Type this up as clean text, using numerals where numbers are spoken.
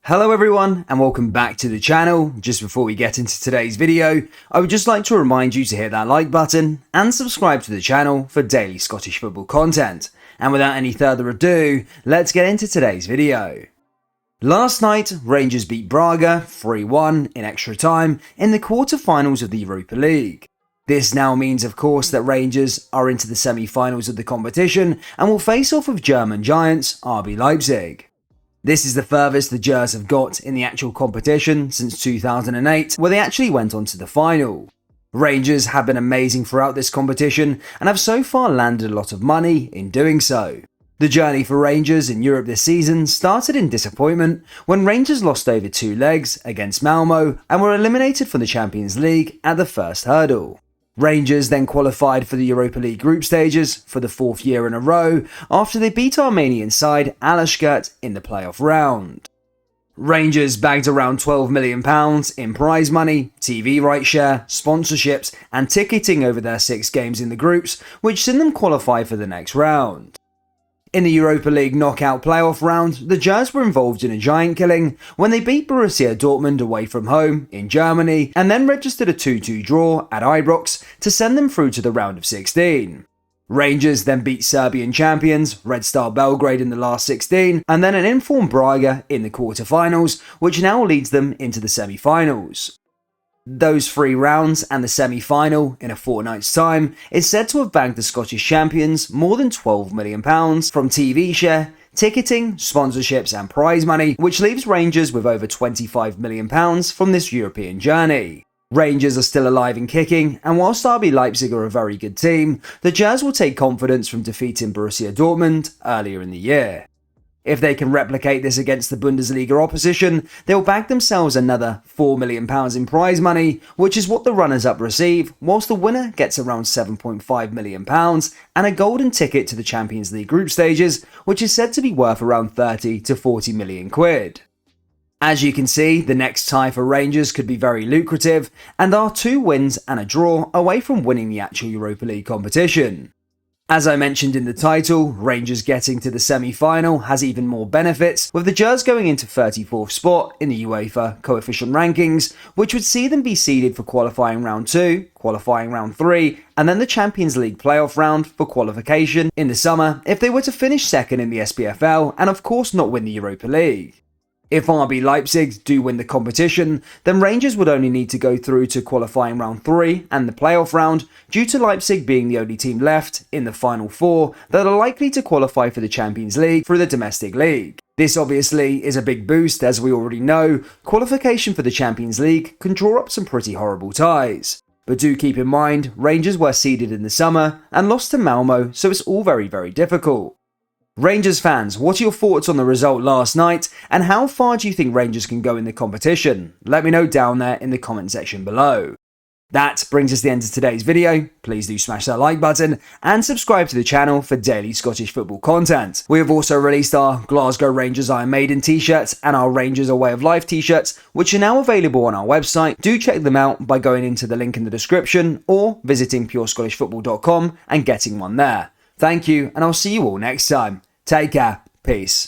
Hello everyone and welcome back to the channel. Just before we get into today's video, I would just like to remind you to hit that like button and subscribe to the channel for daily Scottish football content. And without any further ado, let's get into today's video. Last night, Rangers beat Braga 3-1 in extra time in the quarter-finals of the Europa League. This now means, of course, that Rangers are into the semi-finals of the competition and will face off with German giants RB Leipzig. This is the furthest the Gers have got in the actual competition since 2008, where they actually went on to the final. Rangers have been amazing throughout this competition and have so far landed a lot of money in doing so. The journey for Rangers in Europe this season started in disappointment when Rangers lost over two legs against Malmo and were eliminated from the Champions League at the first hurdle. Rangers then qualified for the Europa League group stages for the fourth year in a row after they beat Armenian side Alashkert in the playoff round. Rangers bagged around £12 million in prize money, TV rights share, sponsorships and ticketing over their 6 games in the groups, which seen them qualify for the next round. In the Europa League knockout playoff round, the Gers were involved in a giant killing when they beat Borussia Dortmund away from home in Germany and then registered a 2-2 draw at Ibrox to send them through to the round of 16. Rangers then beat Serbian champions Red Star Belgrade in the last 16 and then an informed Braga in the quarter-finals, which now leads them into the semi-finals. Those 3 rounds and the semi-final in a fortnight's time is said to have bagged the Scottish champions more than £12 million from TV share, ticketing, sponsorships and prize money, which leaves Rangers with over £25 million from this European journey. Rangers are still alive and kicking, and whilst RB Leipzig are a very good team, the Gers will take confidence from defeating Borussia Dortmund earlier in the year. If they can replicate this against the Bundesliga opposition, they'll bag themselves another £4 million in prize money, which is what the runners-up receive, whilst the winner gets around £7.5 million and a golden ticket to the Champions League group stages, which is said to be worth around 30 to 40 million quid. As you can see, the next tie for Rangers could be very lucrative, and are 2 wins and a draw away from winning the actual Europa League competition. As I mentioned in the title, Rangers getting to the semi-final has even more benefits, with the Gers going into 34th spot in the UEFA coefficient rankings, which would see them be seeded for qualifying round 2, qualifying round 3, and then the Champions League playoff round for qualification in the summer if they were to finish second in the SPFL and of course not win the Europa League. If RB Leipzig do win the competition, then Rangers would only need to go through to qualifying round 3 and the playoff round, due to Leipzig being the only team left in the final 4 that are likely to qualify for the Champions League through the domestic league. This obviously is a big boost, as we already know, qualification for the Champions League can draw up some pretty horrible ties. But do keep in mind, Rangers were seeded in the summer and lost to Malmo, so it's all very difficult. Rangers fans, what are your thoughts on the result last night, and how far do you think Rangers can go in the competition? Let me know down there in the comment section below. That brings us to the end of today's video. Please do smash that like button and subscribe to the channel for daily Scottish football content. We have also released our Glasgow Rangers Iron Maiden t-shirts and our Rangers A Way of Life t-shirts, which are now available on our website. Do check them out by going into the link in the description or visiting purescottishfootball.com and getting one there. Thank you, and I'll see you all next time. Take care. Peace.